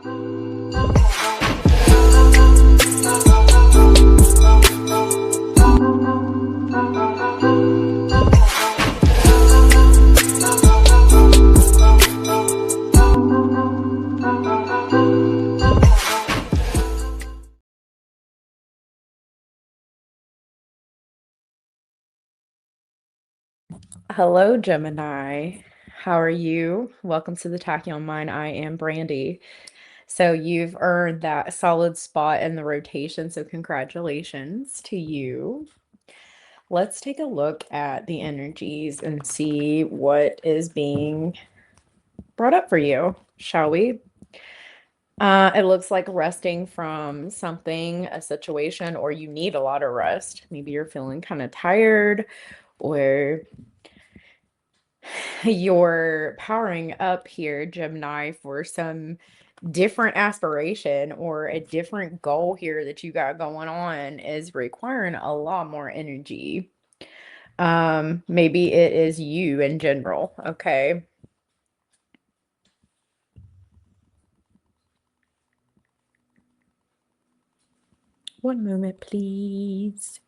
Hello, Gemini. How are you? Welcome to the Tachyon Mind. I am Brandy. So you've earned that solid spot in the rotation, so congratulations to you. Let's take a look at the energies and see what is being brought up for you, shall we? It looks like resting from something, a situation, or you need a lot of rest. Maybe you're feeling kind of tired, or you're powering up here, Gemini, for some different aspiration or a different goal here that you got going on is requiring a lot more energy. Maybe it is you in general, okay? One moment, please.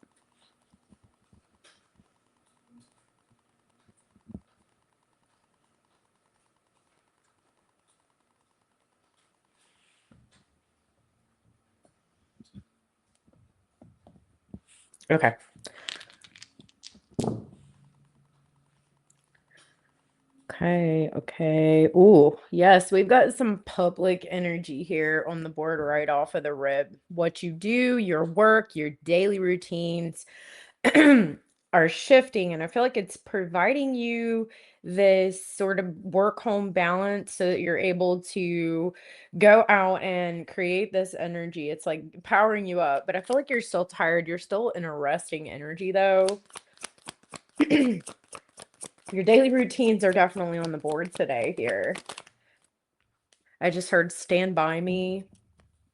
Okay. Okay, okay. Ooh, yes, we've got some public energy here on the board right off of the rip. What you do, your work, your daily routines are shifting, and I feel like it's providing you this sort of work-home balance so that you're able to go out and create this energy. It's like powering you up, but I feel like you're still tired. You're still in a resting energy though. Your daily routines are definitely on the board today here. I just heard Stand By Me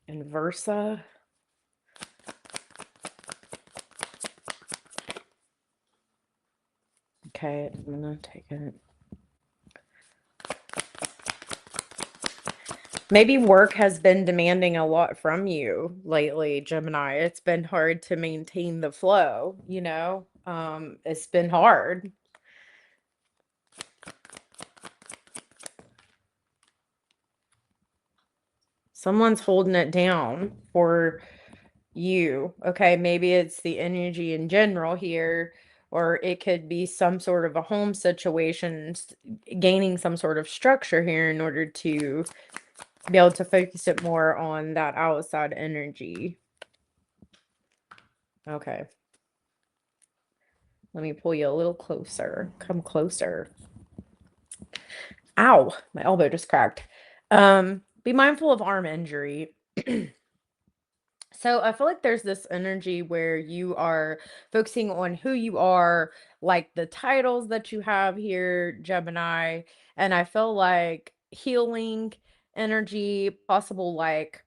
and Versa. Okay, I'm gonna take it. Maybe work has been demanding a lot from you lately, Gemini. It's been hard to maintain the flow, you know? It's been hard. Someone's holding it down for you. Okay, maybe it's the energy in general here, or it could be some sort of a home situation, gaining some sort of structure here in order to be able to focus it more on that outside energy. Okay. Let me pull you a little closer. Come closer. Ow, my elbow just cracked. Be mindful of arm injury. So I feel like there's this energy where you are focusing on who you are, like the titles that you have here, Gemini, and I feel like healing energy, possible like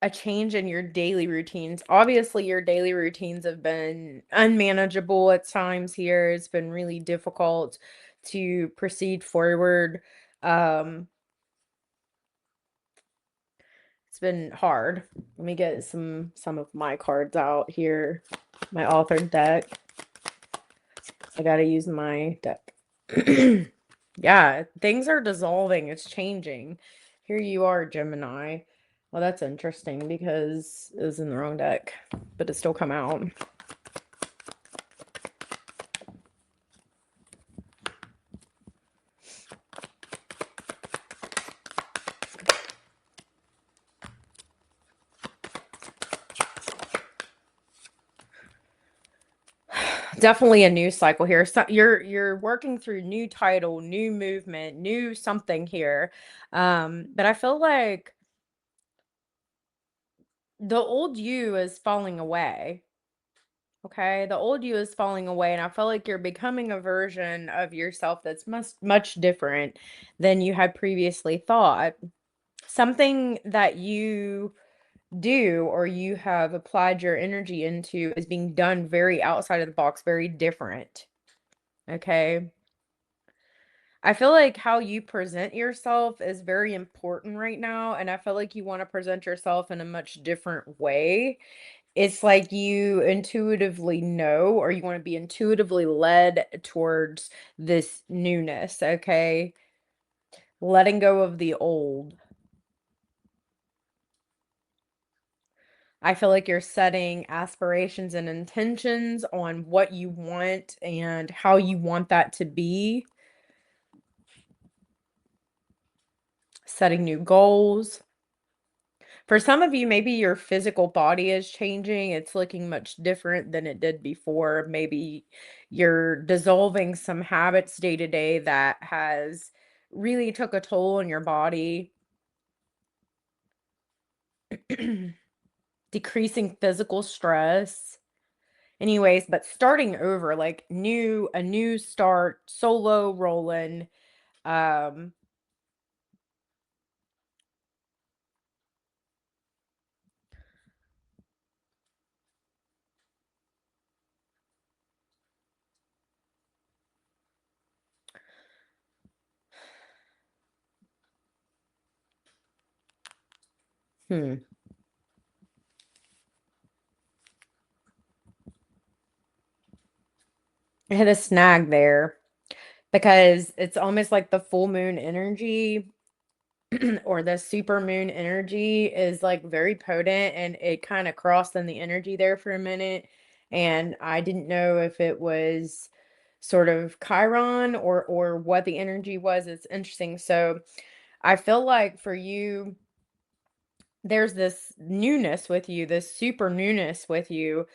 a change in your daily routines. Obviously, your daily routines have been unmanageable at times here. It's been really difficult to proceed forward. Um, it's been hard. Let me get some of my cards out here. My authored deck. I gotta use my deck. Yeah, things are dissolving. It's changing. Here you are, Gemini. Well, that's interesting because it was in the wrong deck, but it still come out. Definitely a new cycle here. So you're working through new title, new movement, new something here. But I feel like the old you is falling away. Okay, the old you is falling away, and I feel like you're becoming a version of yourself that's much different than you had previously thought. Something that you do or you have applied your energy into is being done very outside of the box, very different. Okay. I feel like how you present yourself is very important right now, and I feel like you want to present yourself in a much different way. It's like you intuitively know, or you want to be intuitively led towards this newness, okay? Letting go of the old. I feel like you're setting aspirations and intentions on what you want and how you want that to be, setting new goals. For some of you, maybe your physical body is changing. It's looking much different than it did before. Maybe you're dissolving some habits day to day that has really took a toll on your body, decreasing physical stress. Anyways, but starting over, like a new start, solo rolling. Um, hmm, I hit a snag there because it's almost like the full moon energy or the super moon energy is like very potent, and it kind of crossed in the energy there for a minute. And I didn't know if it was sort of Chiron or what the energy was. It's interesting. So I feel like for you, there's this newness with you, this super newness with you,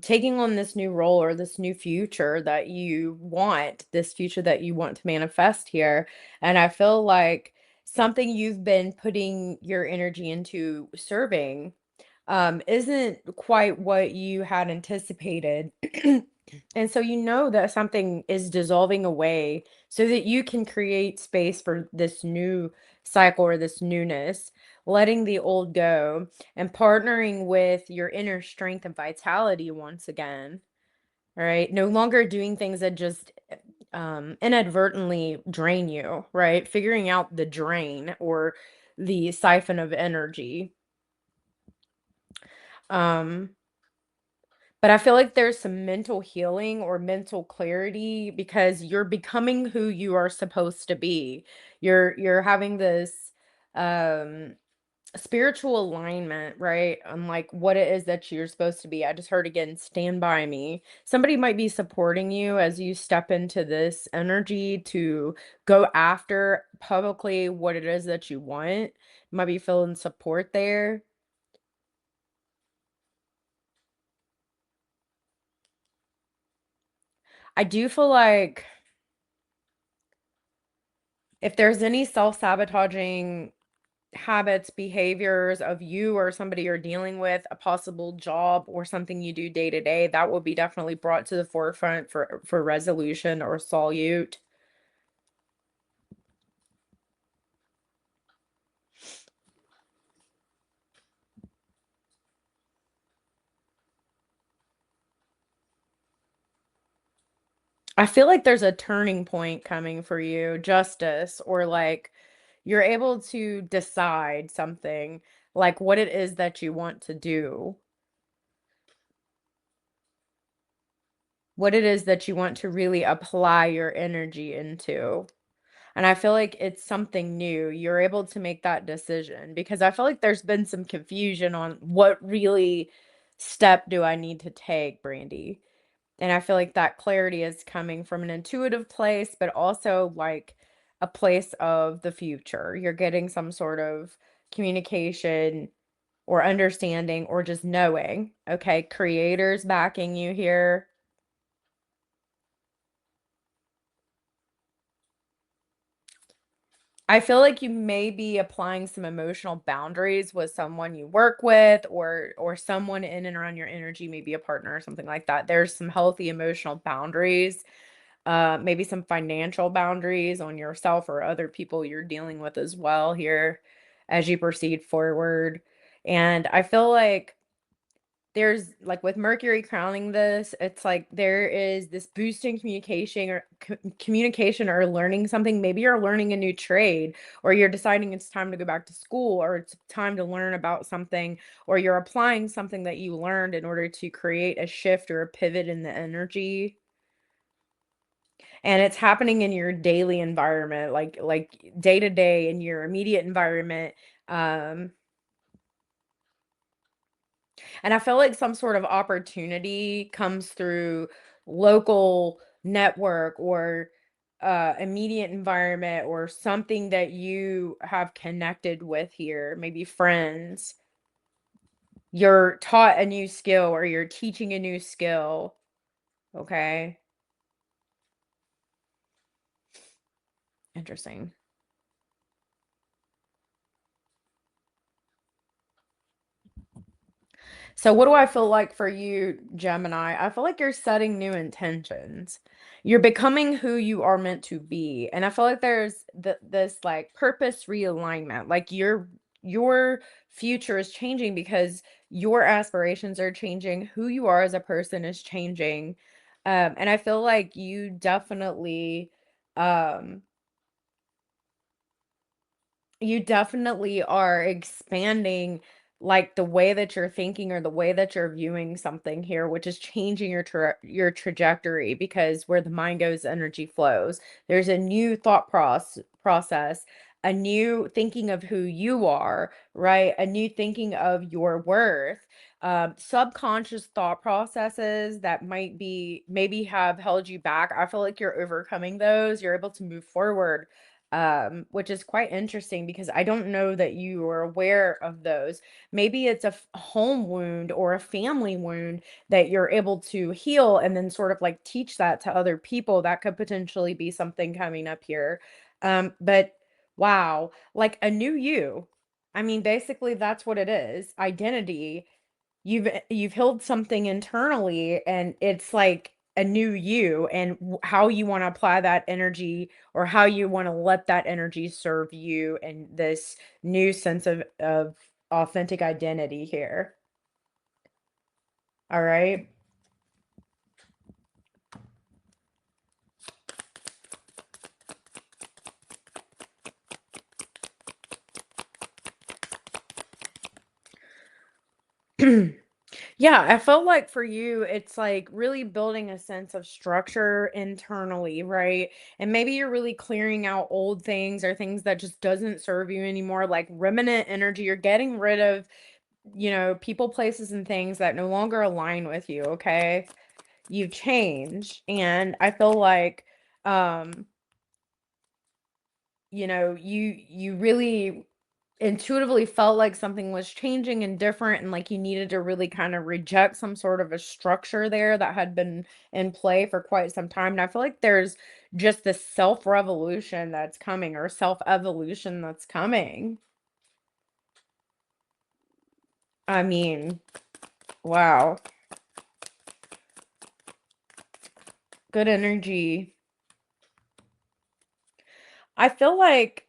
taking on this new role or this new future that you want, this future that you want to manifest here. And I feel like something you've been putting your energy into serving isn't quite what you had anticipated. And so you know that something is dissolving away so that you can create space for this new cycle or this newness, letting the old go and partnering with your inner strength and vitality once again. All right. No longer doing things that just inadvertently drain you, right? Figuring out the drain or the siphon of energy. Um, But I feel like there's some mental healing or mental clarity because you're becoming who you are supposed to be. You're having this um spiritual alignment, right? On like what it is that you're supposed to be. I just heard again, stand by me. Somebody might be supporting you as you step into this energy to go after publicly what it is that you want. Might be feeling support there. I do feel like if there's any self-sabotaging habits, behaviors of you or somebody you're dealing with, a possible job or something you do day to day, that will be definitely brought to the forefront for resolution or solute. I feel like there's a turning point coming for you, justice, or like you're able to decide something like what it is that you want to do, what it is that you want to really apply your energy into. And I feel like it's something new. You're able to make that decision because I feel like there's been some confusion on what really step do I need to take, Brandy. And I feel like that clarity is coming from an intuitive place, but also like a place of the future. You're getting some sort of communication or understanding or just knowing. Okay, creators backing you here. I feel like you may be applying some emotional boundaries with someone you work with or someone in and around your energy, maybe a partner or something like that. There's some healthy emotional boundaries, maybe some financial boundaries on yourself or other people you're dealing with as well here as you proceed forward. And I feel like there's like with Mercury crowning this, it's like there is this boost in communication or learning something. Maybe you're learning a new trade, or you're deciding it's time to go back to school, or it's time to learn about something, or you're applying something that you learned in order to create a shift or a pivot in the energy. And it's happening in your daily environment, like day to day in your immediate environment. Um, And I feel like some sort of opportunity comes through local network or immediate environment or something that you have connected with here, maybe friends. You're taught a new skill or you're teaching a new skill. Okay. Interesting. So what do I feel like for you, Gemini? I feel like you're setting new intentions. You're becoming who you are meant to be. And I feel like there's this like purpose realignment. Like your future is changing because your aspirations are changing. Who you are as a person is changing. And I feel like um you definitely are expanding, like, the way that you're thinking or the way that you're viewing something here, which is changing your trajectory because where the mind goes, energy flows. There's a new process, a new thinking of who you are, right? A new thinking of your worth. Subconscious thought processes that might be maybe have held you back. I feel like you're overcoming those. You're able to move forward, which is quite interesting because I don't know that you are aware of those. Maybe it's a home wound or a family wound that you're able to heal and then sort of like teach that to other people. That could potentially be something coming up here. But wow, like a new you. I mean, basically, that's what it is, identity. You've healed something internally, and it's like a new you, and how you want to apply that energy or how you want to let that energy serve you and this new sense of authentic identity here. All right. Yeah, I felt like for you, it's like really building a sense of structure internally, right? And maybe you're really clearing out old things or things that just doesn't serve you anymore, like remnant energy. You're getting rid of, people, places, and things that no longer align with you, okay? You've changed. And I feel like, um, you really intuitively felt like something was changing and different, and like you needed to really kind of reject some sort of a structure there that had been in play for quite some time. And I feel like there's just this self revolution that's coming or self evolution that's coming. I mean, wow, good energy. I feel like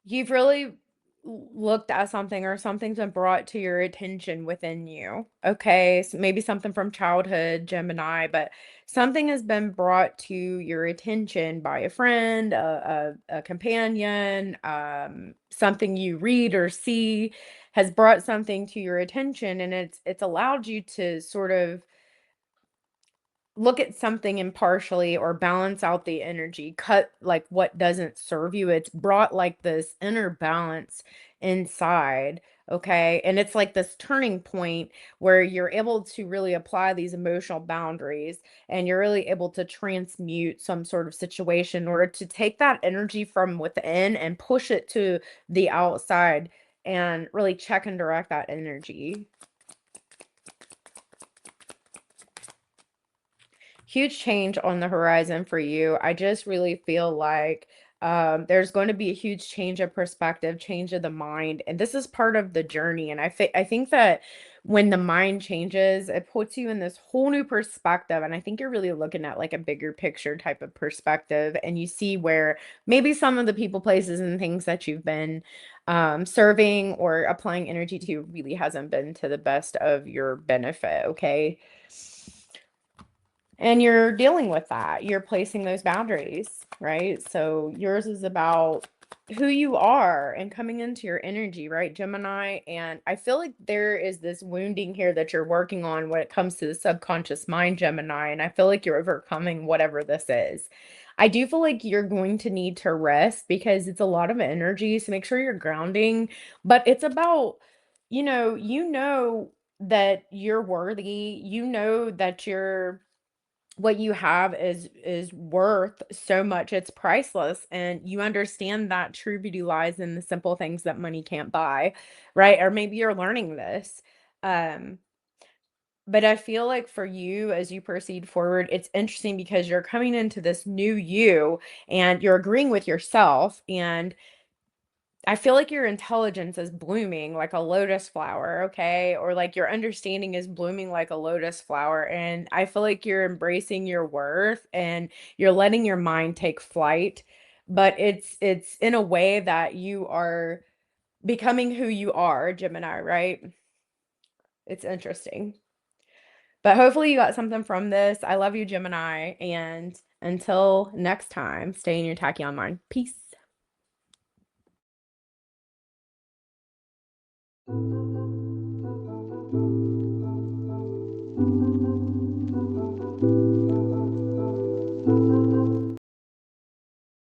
you've really looked at something or something's been brought to your attention within you. Okay, so maybe something from childhood, Gemini, but something has been brought to your attention by a friend, a companion, something you read or see has brought something to your attention, and it's allowed you to sort of look at something impartially or balance out the energy, cut like what doesn't serve you. It's brought like this inner balance inside. Okay. And it's like this turning point where you're able to really apply these emotional boundaries and you're really able to transmute some sort of situation in order to take that energy from within and push it to the outside and really check and direct that energy. Huge change on the horizon for you. I just really feel like there's going to be a huge change of perspective, change of the mind, and this is part of the journey. And I think that when the mind changes, it puts you in this whole new perspective. And I think you're really looking at like a bigger picture type of perspective. And you see where maybe some of the people, places, and things that you've been serving or applying energy to really hasn't been to the best of your benefit. Okay. And you're dealing with that. You're placing those boundaries, right? So yours is about who you are and coming into your energy, right, Gemini? And I feel like there is this wounding here that you're working on when it comes to the subconscious mind, Gemini. And I feel like you're overcoming whatever this is. I do feel like you're going to need to rest because it's a lot of energy. So make sure you're grounding. But it's about, you know that you're worthy. You know that you're what you have is worth so much, it's priceless, and you understand that true beauty lies in the simple things that money can't buy, right? Or maybe you're learning this. um but I feel like for you, as you proceed forward, it's interesting because you're coming into this new you and you're agreeing with yourself, and I feel like your intelligence is blooming like a lotus flower, okay? Or like your understanding is blooming like a lotus flower. And I feel like you're embracing your worth and you're letting your mind take flight. But it's in a way that you are becoming who you are, Gemini, right? It's interesting. But hopefully you got something from this. I love you, Gemini. And until next time, stay in your tachyon mind. Peace.